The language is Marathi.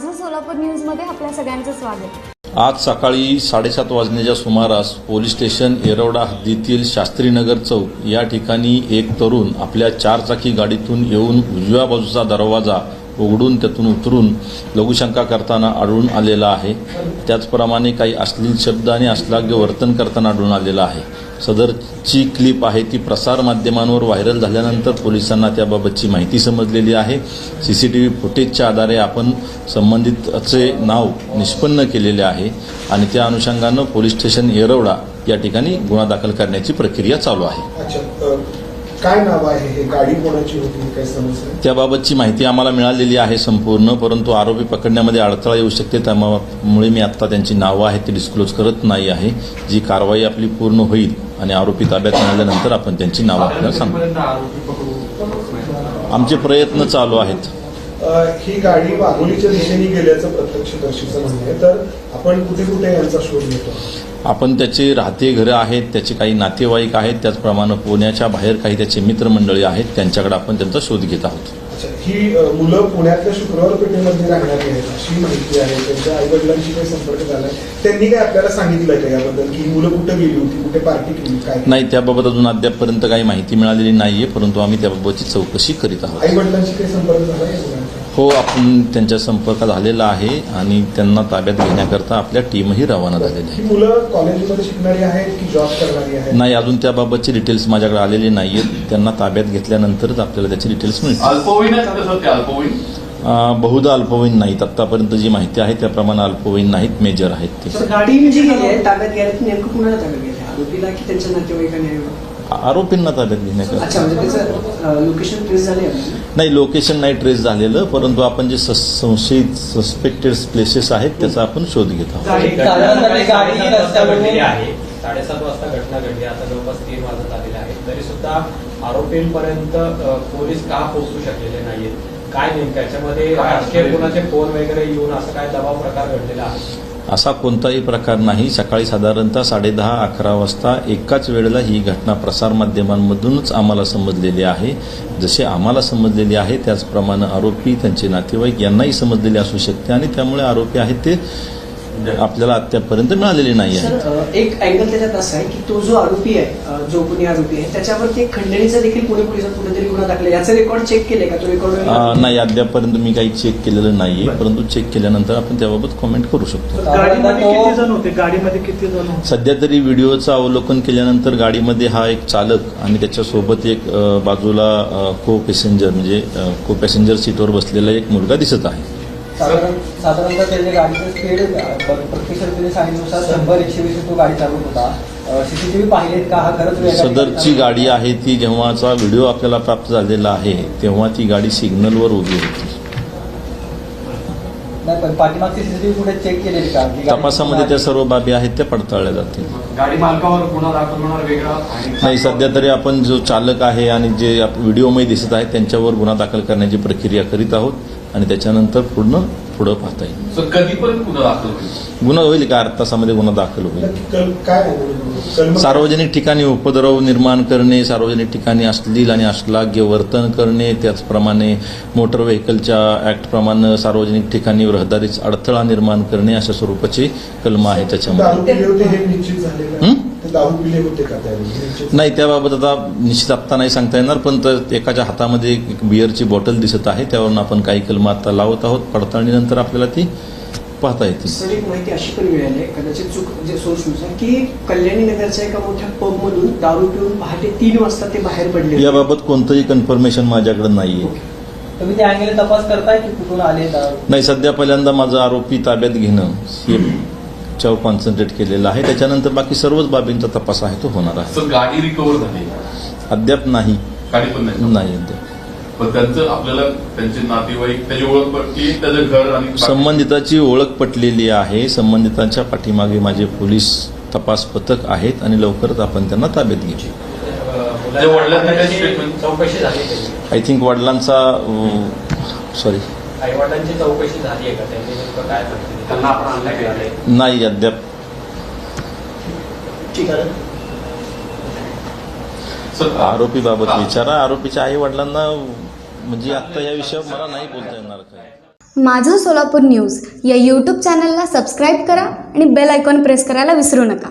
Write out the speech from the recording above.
माझं सोलापूर न्यूजमध्ये आपल्या सगळ्यांचं स्वागत। आज सकाळी 7:30 वाजण्याच्या सुमारास पोलीस स्टेशन येरवडा हद्दीतील शास्त्रीनगर चौक या ठिकाणी एक तरुण आपल्या चारचाकी गाडीतून येऊन उजव्या बाजूचा दरवाजा उघडून त्यातून उतरून लघुशंका करताना आढळून आलेला आहे। त्याचप्रमाणे काही अश्लील शब्द आणि अश्लाघ्य वर्तन करताना आढळून आलेला आहे। सदरची क्लिप आहे ती प्रसार माध्यमांवर व्हायरल झाल्यानंतर पोलिसांना त्याबाबतची माहिती समजलेली आहे। सीसीटीव्ही फुटेजच्या आधारे आपण संबंधितचे नाव निष्पन्न केलेले आहे आणि त्या अनुषंगानं पोलीस स्टेशन येरवडा या ठिकाणी गुन्हा दाखल करण्याची प्रक्रिया चालू आहे। काय नाव आहे, हे गाडी कोणाची होती, काय समस्या? त्याबाबतची माहिती आम्हाला मिळालेली आहे संपूर्ण, परंतु आरोपी पकडण्यामध्ये अडथळा येऊ शकते त्यामुळे मी आत्ता त्यांची नावं आहेत ती डिस्क्लोज करत नाही आहे। जी कारवाई आपली पूर्ण होईल आणि आरोपी ताब्यात मिळाल्यानंतर आपण त्यांची नावं आपल्याला सांगू। आमचे प्रयत्न चालू आहेत। ही गाडी वाघोलीच्या दिशेने गेल्याचं प्रत्यक्षदर्शीचं म्हणणं आहे, तर आपण कुठे कुठे यांचा शोध घेतो? आपण त्याचे राहते घरं आहेत, त्याचे काही नातेवाईक आहेत, त्याचप्रमाणे पुण्याच्या बाहेर काही त्याचे मित्रमंडळी आहेत, त्यांच्याकडे आपण त्यांचा शोध घेत आहोत। ही मुलं पुण्यातल्या शुक्रवार पेठेमध्ये राहणारी आहेत अशी माहिती आहे। त्यांच्या आईवडिलांशी काही संपर्क झालाय? त्यांनी काय आपल्याला सांगितलं का याबद्दल की मुलं कुठे गेली होती, कुठे पार्टी केली, काय? नाही, त्याबाबत अजून अद्यापपर्यंत काही माहिती मिळालेली नाहीये, परंतु आम्ही त्याबाबतची चौकशी करीत आहोत। आईवडिलांशी काही संपर्क झाला? हो, आपण त्यांच्या संपर्क झालेला आहे आणि त्यांना ताब्यात घेण्याकरता आपल्या टीमही रवाना झालेली आहे। ही मुलं कॉलेजमध्ये शिकणारी आहेत की जॉब करणारी आहेत? नाही, अजून त्याबाबतचे डिटेल्स माझ्याकडे आलेले नाहीयेत। त्यांना ताब्यात घेतल्यानंतरच आपल्याला त्याचे डिटेल्स मिळतील। बहुधा अल्पवयीन नाहीत, आतापर्यंत जी माहिती आहे त्याप्रमाणे अल्पवयीन नाहीत, मेजर आहेत ते। गाडी जी गेली आहे ताब्यात घ्यायला नेमकं कुणाला ताब्यात घ्यायला, आरोपीला की त्यांच्या नातेवाईकांनी? आरोपींना ताब्यात घेण्याकरता। अच्छा, म्हणजे त्याचं लोकेशन ट्रेस झाले? नाही, लोकेशन नाही ट्रेस झालेलं, परंतु आपण जे संशयित सस्पेक्टेड प्लेसेस आहेत त्याचा आपण शोध घेत आहोत। 7:30 वाजता घटना घडली, आता जवळपास 3 वाजत आलेले आहेत, तरी सुद्धा आरोपींपर्यंत पोलीस का पोहोचू शकलेले नाहीत? काय नेमकं याच्यामध्ये राजकीय कोणाचे फोन वगैरे येऊन असं काय दबाव प्रकार घडलेला आहे? असा कोणताही प्रकार नाही। सकाळी साधारणतः 10:30-11 वाजता एकाच वेळेला ही घटना प्रसार माध्यमांमधूनच आम्हाला समजलेली आहे। जसे आम्हाला समजलेली आहे त्याचप्रमाणे आरोपी, त्यांचे नातेवाईक यांनाही समजलेले असू शकते आणि त्यामुळे आरोपी आहेत ते आपल्याला अद्यापर्यंत मिळालेले नाही आहे। एक अँगल त्याच्यात असा आहे की तो जो आरोपी आहे, जो कोणी आरोपी आहे त्याच्यावरती खंडणीचा देखील पुणे पोलिसात कुठेतरी गुन्हा दाखल, याचा रेकॉर्ड चेक केले का? तो रेकॉर्ड नाही, अद्यापर्यंत मी काही चेक केलेलं नाहीये, परंतु चेक केल्यानंतर आपण त्याबाबत कॉमेंट करू शकतो। गाडीमध्ये किती जण होते? गाडीमध्ये किती जण होते? सध्या तरी व्हिडिओचं अवलोकन केल्यानंतर गाडीमध्ये हा एक चालक आणि त्याच्यासोबत एक बाजूला को पॅसेंजर सीटवर बसलेला एक मुलगा दिसत आहे। साधारणतः त्याच्या गाडीचं स्पीड प्रत्यक्षात सांगितल्यानुसार 100-120 तो गाडी चालवत होता। सीसीटीव्ही पाहिलेत का? हा खरंच सदरची गाडी आहे ती जेव्हाचा व्हिडिओ आपल्याला प्राप्त झालेला आहे तेव्हा ती गाडी सिग्नलवर उभी होती। नाही, पण पाठीमागची सीसीटीव्ही फुटेज चेक केलेली का? तपासामध्ये त्या सर्व बाबी आहेत त्या पडताळल्या जातील। गाडी मालकावर गुन्हा दाखल होणार वेगळा नाही, सध्या तरी आपण जो चालक आहे आणि जे व्हिडिओमध्ये दिसत आहे त्यांच्यावर गुन्हा दाखल करण्याची प्रक्रिया करीत आहोत आणि त्याच्यानंतर पुढं पाहता येईल। कधीपर्यंत गुन्हा दाखल होईल? गुन्हा होईल का? 8 तासामध्ये गुन्हा दाखल होईल। काय सार्वजनिक ठिकाणी उपद्रव निर्माण करणे, सार्वजनिक ठिकाणी अश्लील आणि अश्लाघ्य वर्तन करणे, त्याचप्रमाणे मोटर व्हेकलच्या ऍक्टप्रमाणे सार्वजनिक ठिकाणी रहदारीच अडथळा निर्माण करणे अशा स्वरूपाची कलम आहे त्याच्यामध्ये। नाही, त्याबाबत आता निश्चित आत्ता नाही सांगता येणार, पण एकाच्या हातामध्ये एक बिअरची बॉटल दिसत आहे, त्यावरून आपण काही कलम आता लावत आहोत। पडताळणीनंतर आपल्याला ती पाहता येते। सर, एक माहिती अशी पण मिळाली आहे, कदाचित चूक म्हणजे सोर्सनुसार, की कल्याणी नगरच्या एका मोठ्या पबमधून दारू पिऊन पहाटे 3 वाजता ते बाहेर पडले। याबाबत कोणतंही कन्फर्मेशन माझ्याकडे नाहीये। तुम्ही त्या अँगेल तपास करताय की कुठून आले? नाही, सध्या पहिल्यांदा माझं आरोपी ताब्यात घेणं च्यावर कॉन्सन्ट्रेट केलेलं आहे, त्याच्यानंतर बाकी सर्वच बाबींचा तपास आहे तो होणार आहे। गाडी रिकव्हर झाली? अद्याप नाही, गाडी पण नाही अद्याप। पण त्यांचं आपल्याला त्यांचे नातेवाईक, त्याची ओळख पटली, त्याचं घर आणि संबंधिताची ओळख पटलेली आहे। संबंधितांच्या पाठीमागे माझे पोलीस तपास पथक आहेत आणि लवकरच आपण त्यांना ताब्यात घेऊ। चौकशी झाली? आय थिंक वडिलांचा आई वडिलांची चौकशी झाली आहे का? त्यांनी नेमकं काय सांगितलं? त्यांना आपण आणलं नाही अद्याप। ठीक आहे, आरोपी बाबत विचारा, आरोपीच्या आई वडिलांना, म्हणजे आता या विषयावर मला नाही बोलता येणार काय। माझं सोलापूर न्यूज या यूट्यूब चॅनलला सबस्क्राईब करा आणि बेल आयकॉन प्रेस करायला विसरू नका.